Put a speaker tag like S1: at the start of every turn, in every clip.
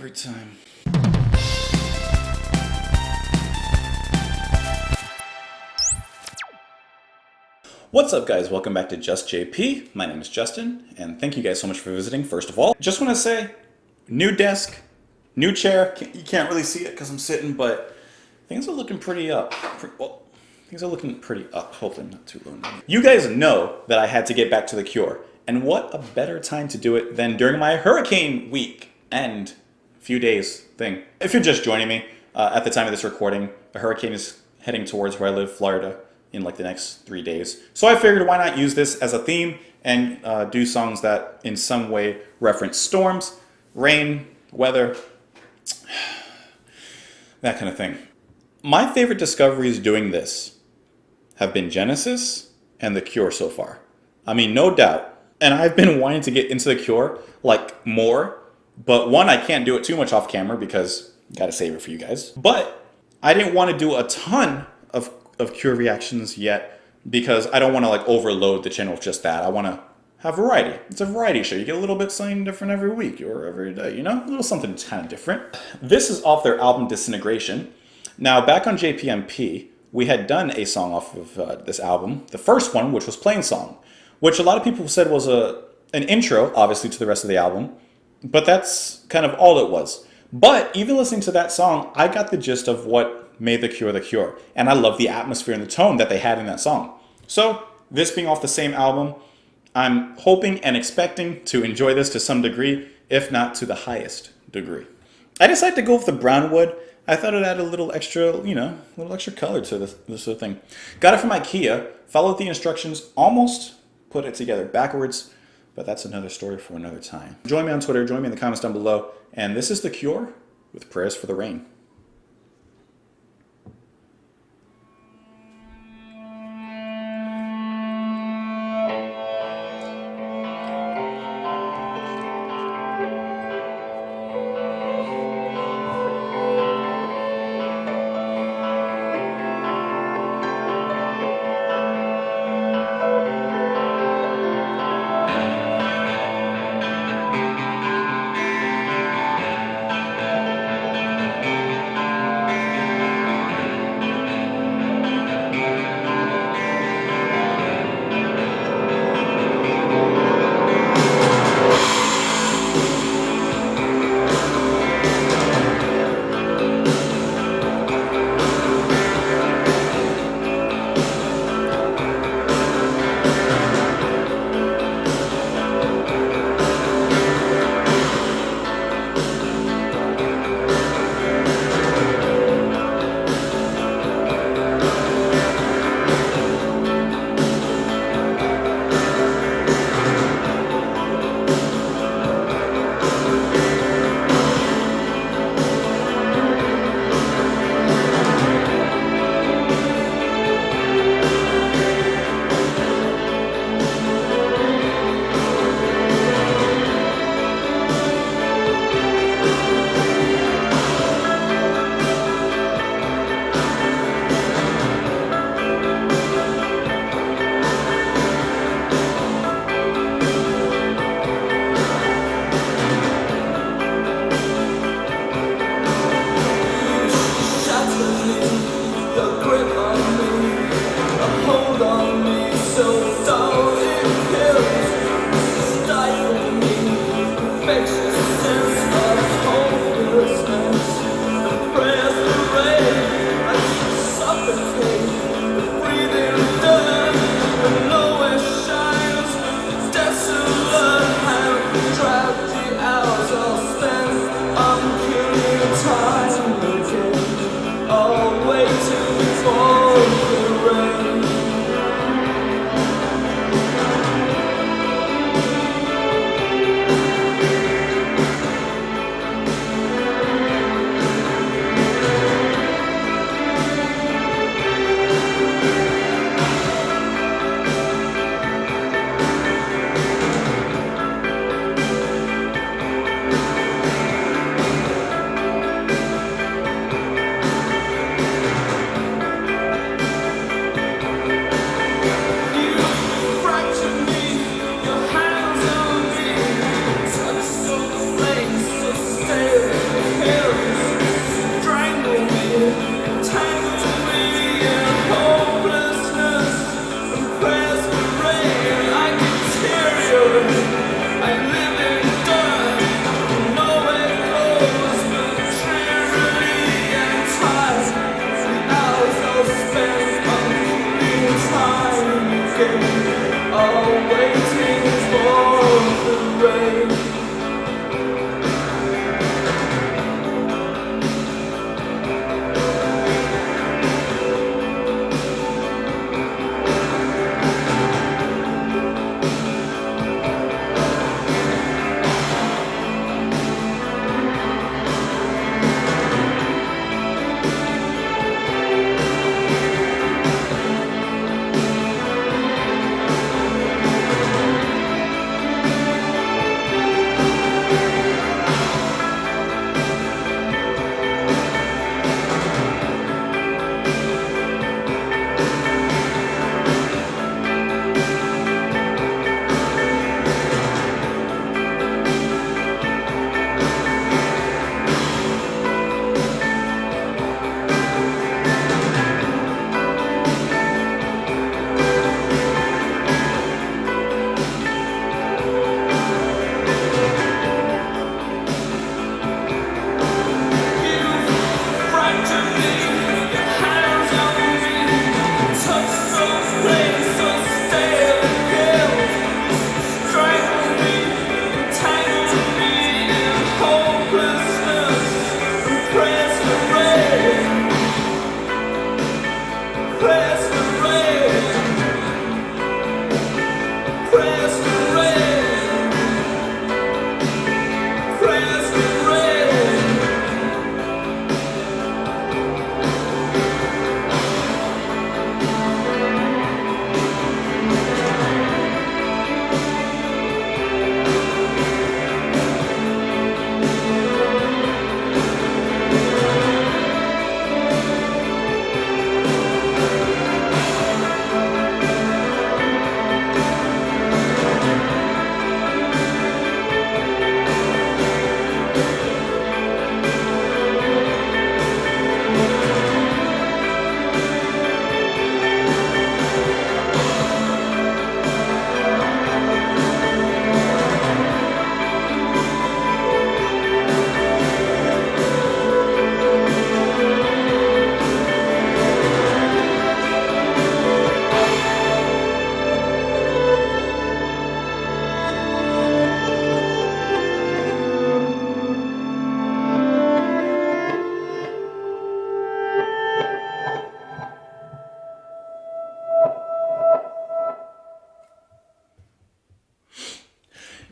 S1: every time. What's up, guys? Welcome back to Just JP. My name is Justin, and thank you guys so much for visiting. First of all, just want to say, new desk, new chair. You can't really see it because I'm sitting, but things are looking pretty up. Well, things are looking pretty up. Hopefully not too low. You guys know that I had to get back to The Cure, and what a better time to do it than during my hurricane week and few days thing. If you're just joining me, at the time of this recording, a hurricane is heading towards where I live, Florida, in like the next 3 days. So I figured, why not use this as a theme and do songs that in some way reference storms, rain, weather, that kind of thing. My favorite discoveries doing this have been Genesis and The Cure so far. I mean, no doubt. And I've been wanting to get into The Cure, like, more. But one, I can't do it too much off camera because gotta save it for you guys. But I didn't want to do a ton of Cure reactions yet because I don't want to like overload the channel with just that. I want to have variety. It's a variety show. You get a little bit something different every week or every day, you know? A little something kind of different. This is off their album Disintegration. Now, back on JPMP, we had done a song off of this album. The first one, which was Plain Song, which a lot of people said was an intro, obviously, to the rest of the album. But that's kind of all it was. But even listening to that song, I got the gist of what made The Cure The Cure. And I love the atmosphere and the tone that they had in that song. So, this being off the same album, I'm hoping and expecting to enjoy this to some degree, if not to the highest degree. I decided to go with the brown wood. I thought it added a little extra, you know, a little extra color to this sort of thing. Got it from IKEA, followed the instructions, almost put it together backwards, but that's another story for another time. Join me on Twitter, join me in the comments down below, and this is The Cure with Prayers for the Rain.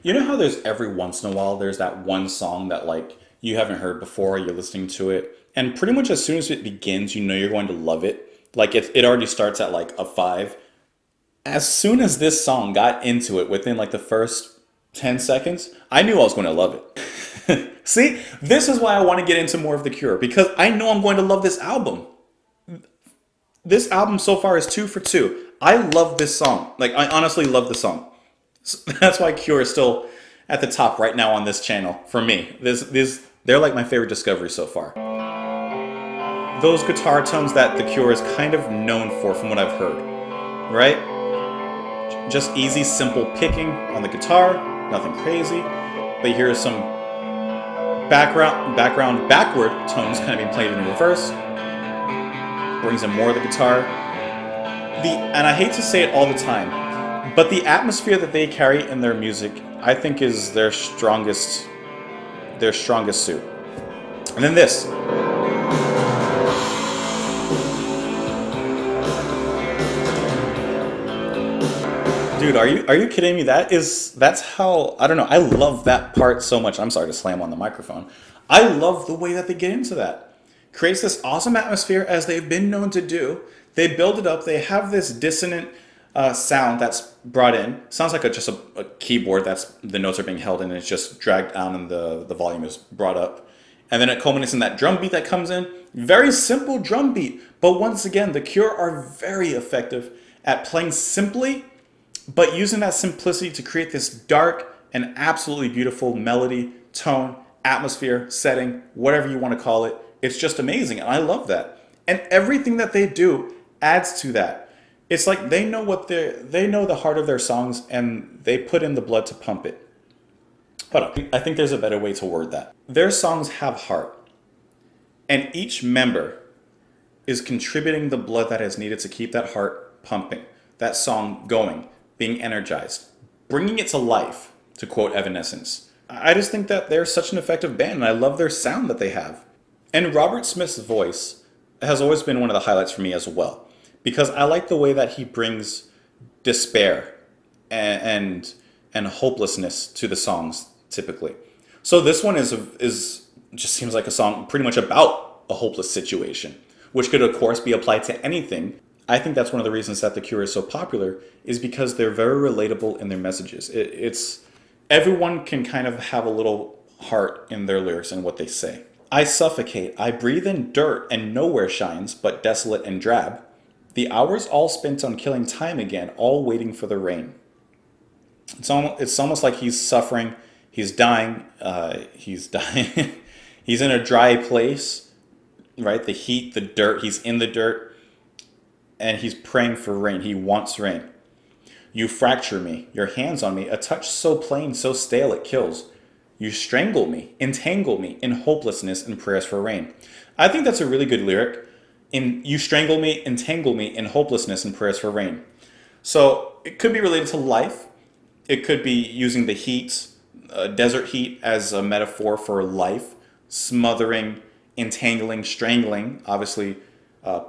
S1: You know how there's every once in a while there's that one song that like you haven't heard before, you're listening to it, and pretty much as soon as it begins, you know you're going to love it. Like it already starts at like a five. As soon as this song got into it, within like the first 10 seconds, I knew I was going to love it. See, this is why I want to get into more of The Cure because I know I'm going to love this album. This album so far is 2 for 2. I love this song. Like I honestly love the song. That's why Cure is still at the top right now on this channel for me. They're like my favorite discovery so far. Those guitar tones that The Cure is kind of known for from what I've heard, right? Just easy, simple picking on the guitar, nothing crazy. But here's some background backward tones kind of being played in reverse. Brings in more of the guitar. And I hate to say it all the time, but the atmosphere that they carry in their music, I think is their strongest suit. And then this. Dude, are you kidding me? That's how, I don't know. I love that part so much. I'm sorry to slam on the microphone. I love the way that they get into that. Creates this awesome atmosphere as they've been known to do. They build it up. They have this dissonant sound that's brought in. Sounds like just a keyboard that's the notes are being held in and it's just dragged down and the volume is brought up. And then it culminates in that drum beat that comes in. Very simple drum beat. But once again, The Cure are very effective at playing simply, but using that simplicity to create this dark and absolutely beautiful melody, tone, atmosphere, setting, whatever you want to call it. It's just amazing, and I love that. And everything that they do adds to that. It's like they know the heart of their songs, and they put in the blood to pump it. Hold on, I think there's a better way to word that. Their songs have heart, and each member is contributing the blood that is needed to keep that heart pumping, that song going, being energized, bringing it to life, to quote Evanescence. I just think that they're such an effective band, and I love their sound that they have. And Robert Smith's voice has always been one of the highlights for me as well, because I like the way that he brings despair and hopelessness to the songs typically. So this one is just seems like a song pretty much about a hopeless situation, which could of course be applied to anything. I think that's one of the reasons that The Cure is so popular is because they're very relatable in their messages. It's everyone can kind of have a little heart in their lyrics and what they say. I suffocate, I breathe in dirt and nowhere shines but desolate and drab. The hours all spent on killing time again, all waiting for the rain. It's almost like he's suffering, he's dying, he's in a dry place, right? The heat, the dirt, he's in the dirt. And he's praying for rain. He wants rain. You fracture me, your hands on me, a touch so plain, so stale it kills. You strangle me, entangle me in hopelessness and prayers for rain. I think that's a really good lyric. You strangle me, entangle me in hopelessness and prayers for rain. So it could be related to life. It could be using the heat, desert heat as a metaphor for life, smothering, entangling, strangling, obviously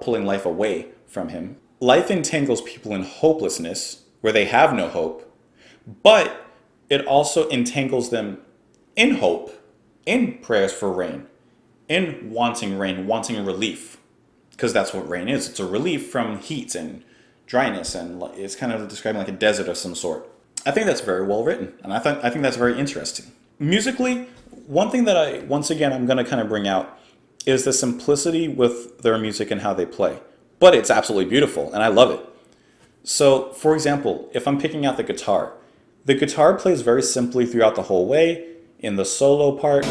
S1: pulling life away from him. Life entangles people in hopelessness, where they have no hope, but it also entangles them in hope, in prayers for rain, in wanting rain, wanting relief, because that's what rain is. It's a relief from heat and dryness, and it's kind of describing like a desert of some sort. I think that's very well written, and I think that's very interesting. Musically, one thing that I'm going to kind of bring out is the simplicity with their music and how they play. But it's absolutely beautiful, and I love it. So, for example, if I'm picking out the guitar plays very simply throughout the whole way. In the solo part,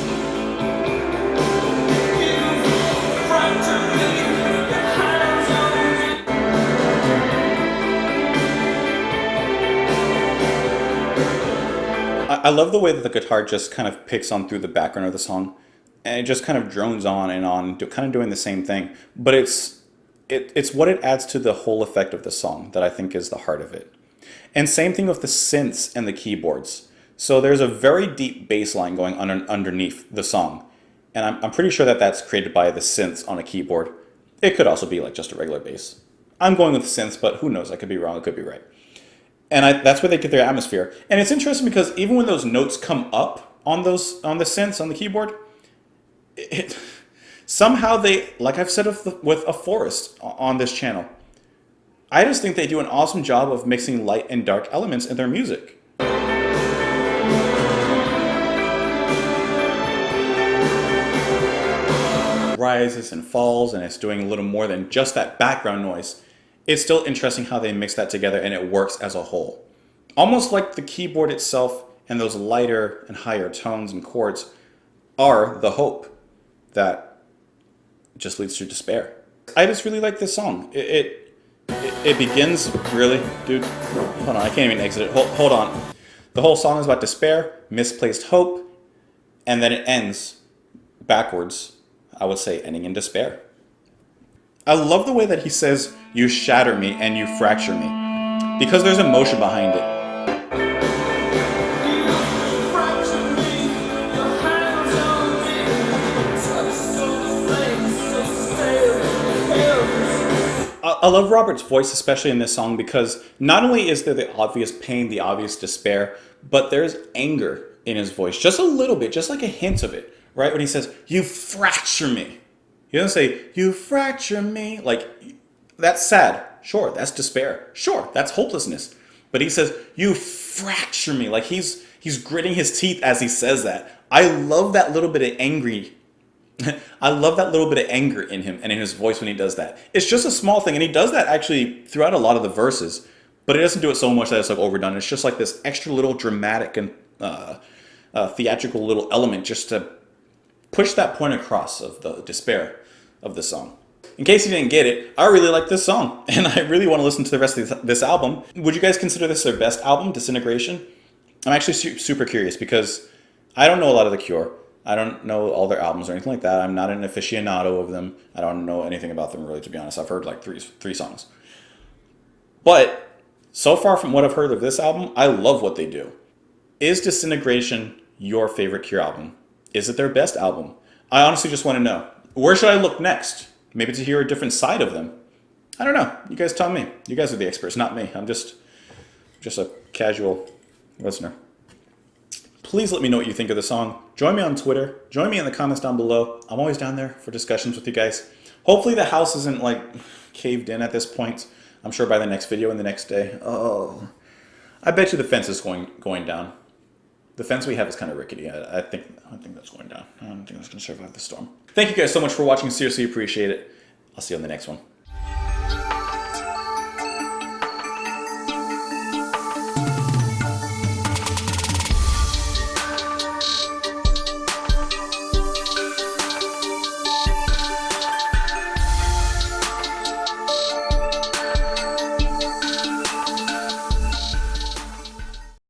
S1: I love the way that the guitar just kind of picks on through the background of the song, and it just kind of drones on and on, kind of doing the same thing. But it's what it adds to the whole effect of the song that I think is the heart of it. And same thing with the synths and the keyboards. So there's a very deep bass line going underneath the song. And I'm pretty sure that that's created by the synths on a keyboard. It could also be like just a regular bass. I'm going with synths, but who knows? I could be wrong, I could be right. And that's where they get their atmosphere. And it's interesting because even when those notes come up on the synths on the keyboard, it somehow they, like I've said with a Forest on this channel, I just think they do an awesome job of mixing light and dark elements in their music. Rises and falls, and it's doing a little more than just that background noise. It's still interesting how they mix that together and it works as a whole. Almost like the keyboard itself and those lighter and higher tones and chords are the hope that just leads to despair. I just really like this song. It begins, really, dude, hold on, I can't even exit it. Hold on. The whole song is about despair, misplaced hope, and then it ends backwards, I would say, ending in despair. I love the way that he says, you shatter me and you fracture me, because there's emotion behind it. I love Robert's voice, especially in this song, because not only is there the obvious pain, the obvious despair, but there's anger in his voice. Just a little bit, just like a hint of it, right? When he says, you fracture me. He doesn't say, you fracture me. Like, that's sad. Sure, that's despair. Sure, that's hopelessness. But he says, you fracture me. Like, he's gritting his teeth as he says that. I love that little bit of I love that little bit of anger in him and in his voice when he does that. It's just a small thing, and he does that actually throughout a lot of the verses, but he doesn't do it so much that it's like overdone. It's just like this extra little dramatic and theatrical little element just to push that point across of the despair of the song. In case you didn't get it, I really like this song, and I really want to listen to the rest of this album. Would you guys consider this their best album, Disintegration? I'm actually super curious because I don't know a lot of The Cure. I don't know all their albums or anything like that. I'm not an aficionado of them. I don't know anything about them really, to be honest. I've heard like three songs. But so far from what I've heard of this album, I love what they do. Is Disintegration your favorite Cure album? Is it their best album? I honestly just want to know. Where should I look next? Maybe to hear a different side of them. I don't know. You guys tell me. You guys are the experts, not me. I'm just a casual listener. Please let me know what you think of the song. Join me on Twitter. Join me in the comments down below. I'm always down there for discussions with you guys. Hopefully the house isn't like caved in at this point. I'm sure by the next video and the next day. Oh, I bet you the fence is going down. The fence we have is kind of rickety. I think that's going down. I don't think that's going to survive the storm. Thank you guys so much for watching. Seriously appreciate it. I'll see you on the next one.